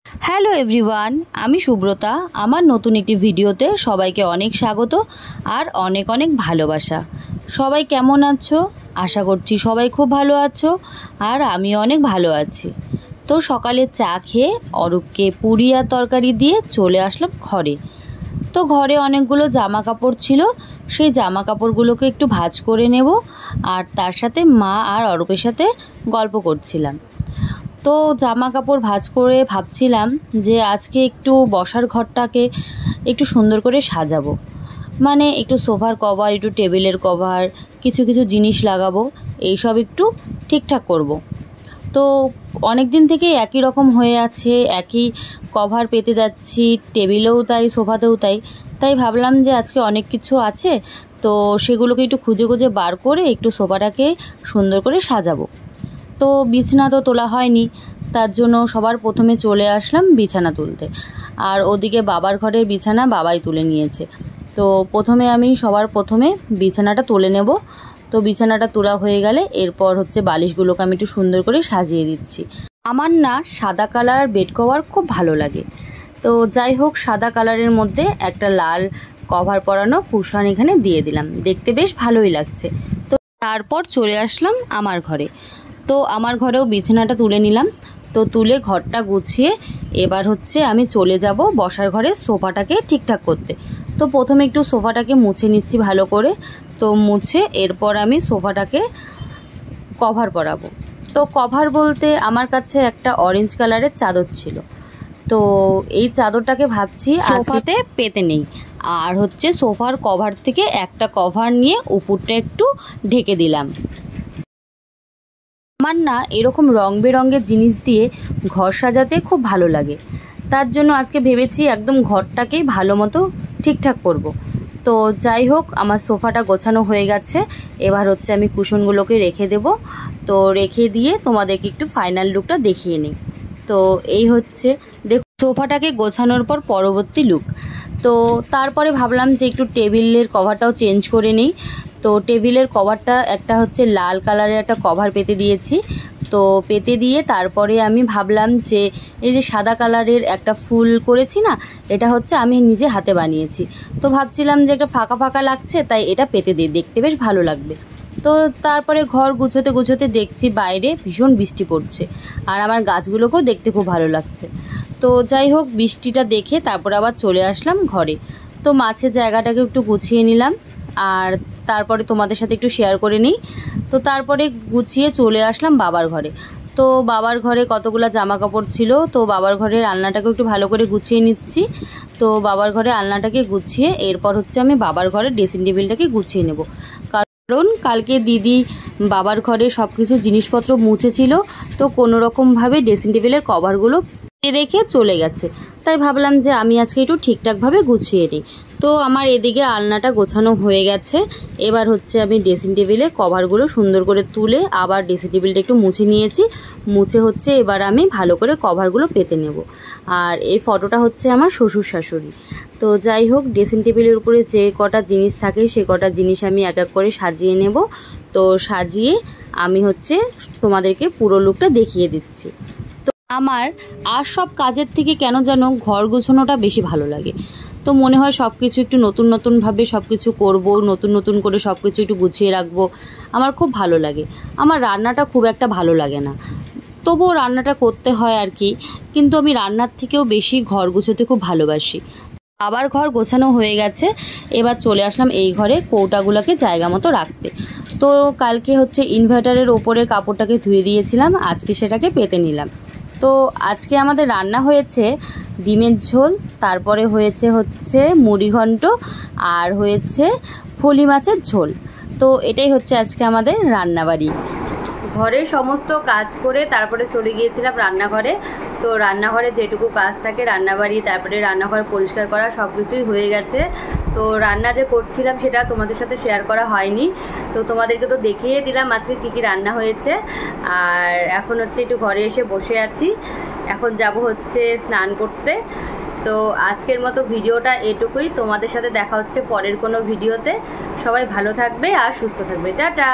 Hello everyone, আমি সুব্রতা। আমার নতুন একটি ভিডিওতে সবাইকে অনেক স্বাগত আর অনেক অনেক ভালোবাসা। সবাই কেমন আছো? আশা করছি সবাই খুব ভালো আছো আর আমি অনেক ভালো আছি। তো সকালে চা খেয়ে অরূপকে পুরি আর তরকারি দিয়ে চলে আসলাম ঘরে। তো ঘরে অনেকগুলো জামা কাপড় ছিল, সেই জামা কাপড়গুলোকে একটু ভাঁজ করে নেব আর তার সাথে মা আর অরূপের সাথে গল্প করছিলাম। তো জামা কাপড় ভাঁজ করে ভাবছিলাম যে আজকে একটু বসার ঘরটাকে একটু সুন্দর করে সাজাবো, মানে একটু সোফার কভার, একটু টেবিলের কভার, কিছু কিছু জিনিস লাগাবো, এইসব একটু ঠিকঠাক করব। তো অনেক দিন থেকে একই রকম হয়ে আছে, একই কভার পেতে যাচ্ছি, টেবিলেও তাই, সোফাতেও তাই। তাই ভাবলাম যে আজকে অনেক কিছু আছে, তো সেগুলোকে একটু খুঁজে খুঁজে বার করে একটু সোফাটাকে সুন্দর করে সাজাবো। তো বিছানা তো তোলা হয়নি, তার জন্য সবার প্রথমে চলে আসলাম বিছানা তুলতে। আর ওদিকে বাবার ঘরের বিছানা বাবাই তুলে নিয়েছে। তো প্রথমে আমি সবার প্রথমে বিছানাটা তুলে নেব। তো বিছানাটা তোলা হয়ে গেলে এরপর হচ্ছে বালিশগুলোকে আমি একটু সুন্দর করে সাজিয়ে দিচ্ছি। আমার না সাদা কালার বেড কভার খুব ভালো লাগে। তো যাই হোক, সাদা কালারের মধ্যে একটা লাল কভার পরানো কুশন এখানে দিয়ে দিলাম, দেখতে বেশ ভালোই লাগছে। তো তারপর চলে আসলাম আমার ঘরে। তো আমার ঘরেও বিছানাটা তুলে নিলাম। তো তুলে ঘরটা গুছিয়ে এবার হচ্ছে আমি চলে যাব বসার ঘরে সোফাটাকে ঠিকঠাক করতে। তো প্রথমে একটু সোফাটাকে মুছে নিচ্ছি ভালো করে। তো মুছে এরপর আমি সোফাটাকে কভার পরাবো। তো কভার বলতে আমার কাছে একটা অরেঞ্জ কালারের চাদর ছিল। তো এই চাদরটাকে ভাবছি সোফাতে পেতে নেই, আর হচ্ছে সোফার কভার থেকে একটা কভার নিয়ে উপরটা একটু ঢেকে দিলাম। আমার না এরকম রং বেরঙের জিনিস দিয়ে ঘর সাজাতে খুব ভালো লাগে। তার জন্য আজকে ভেবেছি একদম ঘরটাকেই ভালো মতো ঠিকঠাক করব। তো যাই হোক, আমার সোফাটা গোছানো হয়ে গেছে। এবার হচ্ছে আমি কুশনগুলোকে রেখে দেব। তো রেখে দিয়ে তোমাদেরকে একটু ফাইনাল লুকটা দেখিয়ে নিই। তো এই হচ্ছে দেখো সোফাটাকে গোছানোর পর পরবর্তী লুক। তো তারপরে ভাবলাম যে একটু টেবিলের কভারটাও চেঞ্জ করে নিই। তো টেবিলের কভারটা একটা হচ্ছে লাল কালারের একটা কভার পেতে দিয়েছি। তো পেতে দিয়ে তারপরে আমি ভাবলাম যে এই যে সাদা কালারের একটা ফুল করেছি না, এটা হচ্ছে আমি নিজে হাতে বানিয়েছি। তো ভাবছিলাম যে একটা ফাঁকা ফাঁকা লাগছে, তাই এটা পেতে দিই, দেখতে বেশ ভালো লাগবে। তো তারপরে ঘর গুছোতে গুছোতে দেখছি বাইরে ভীষণ বৃষ্টি পড়ছে আর আমার গাছগুলোকেও দেখতে খুব ভালো লাগছে। তো যাই হোক, বৃষ্টিটা দেখে তারপর আবার চলে আসলাম ঘরে। তো মাছের জায়গাটাকে একটু গুছিয়ে নিলাম আর তারপরে তোমাদের সাথে একটু শেয়ার করে নিই। তো তারপরে গুছিয়ে চলে আসলাম বাবার ঘরে। তো বাবার ঘরে কতগুলো জামা কাপড় ছিল, তো বাবার ঘরের আলনাটাকে একটু ভালো করে গুছিয়ে নিচ্ছি। তো বাবার ঘরে আলনাটাকে গুছিয়ে এরপর হচ্ছে আমি বাবার ঘরের ড্রেসিং টেবিলটাকে গুছিয়ে নেব। কারণ কালকে দিদি বাবার ঘরে সব কিছু জিনিসপত্র মুছেছিল, তো কোনোরকমভাবে ড্রেসিং টেবিলের কভারগুলো রেখে চলে গেছে। তাই ভাবলাম যে আমি আজকে একটু ঠিকঠাকভাবে গুছিয়ে নিই। তো আমার এদিকে আলনাটা গোছানো হয়ে গেছে। এবার হচ্ছে আমি ড্রেসিং টেবিলে কভারগুলো সুন্দর করে তুলে আবার ড্রেসিং টেবিলটা একটু মুছে নিয়েছি। মুছে হচ্ছে এবার আমি ভালো করে কভারগুলো পেতে নেব। আর এই ফটোটা হচ্ছে আমার শ্বশুর শাশুড়ি। তো যাই হোক, ড্রেসিং টেবিলের উপরে যে কটা জিনিস থাকে সে কটা জিনিস আমি এক এক করে সাজিয়ে নেব। তো সাজিয়ে আমি হচ্ছে তোমাদেরকে পুরো লুকটা দেখিয়ে দিচ্ছি। তো আমার আর সব কাজের থেকে কেন যেন ঘর গোছানোটা বেশি ভালো লাগে। তো মনে হয় সব কিছু একটু নতুন নতুনভাবে সব কিছু করবো, নতুন নতুন করে সব কিছু একটু গুছিয়ে রাখবো, আমার খুব ভালো লাগে। আমার রান্নাটা খুব একটা ভালো লাগে না, তবুও রান্নাটা করতে হয় আর কি। কিন্তু আমি রান্নার থেকেও বেশি ঘর গুছোতে খুব ভালোবাসি। আবার ঘর গোছানো হয়ে গেছে, এবার চলে আসলাম এই ঘরে কৌটাগুলোকে জায়গা মতো রাখতে। তো কালকে হচ্ছে ইনভার্টারের ওপরে কাপড়টাকে ধুয়ে দিয়েছিলাম, আজকে সেটাকে পেতে নিলাম। তো আজকে আমাদের রান্না হয়েছে ডিমের ঝোল, তারপরে হচ্ছে মুড়িঘণ্ট, আর হয়েছে ফলি মাছের ঝোল। তো এটাই হচ্ছে আজকে আমাদের রান্নাবাড়ি। ঘরের সমস্ত কাজ করে তারপরে চলে গিয়েছিলাম রান্নাঘরে। তো রান্নাঘরে যেটুকু কাজ থাকে রান্নাবাড়ি, তারপরে রান্নাঘর পরিষ্কার করা, সব কিছুই হয়ে গেছে। তো রান্না যে করছিলাম সেটা তোমাদের সাথে শেয়ার করা হয়নি। তো তোমাদেরকে তো দেখিয়ে দিলাম আজকে কী কী রান্না হয়েছে। আর এখন হচ্ছে একটু ঘরে এসে বসে আছি, এখন যাব হচ্ছে স্নান করতে। তো আজকের মতো ভিডিওটা এটুকুই, তোমাদের সাথে দেখা হচ্ছে পরের কোনো ভিডিওতে। সবাই ভালো থাকবে আর সুস্থ থাকবে, টাটা।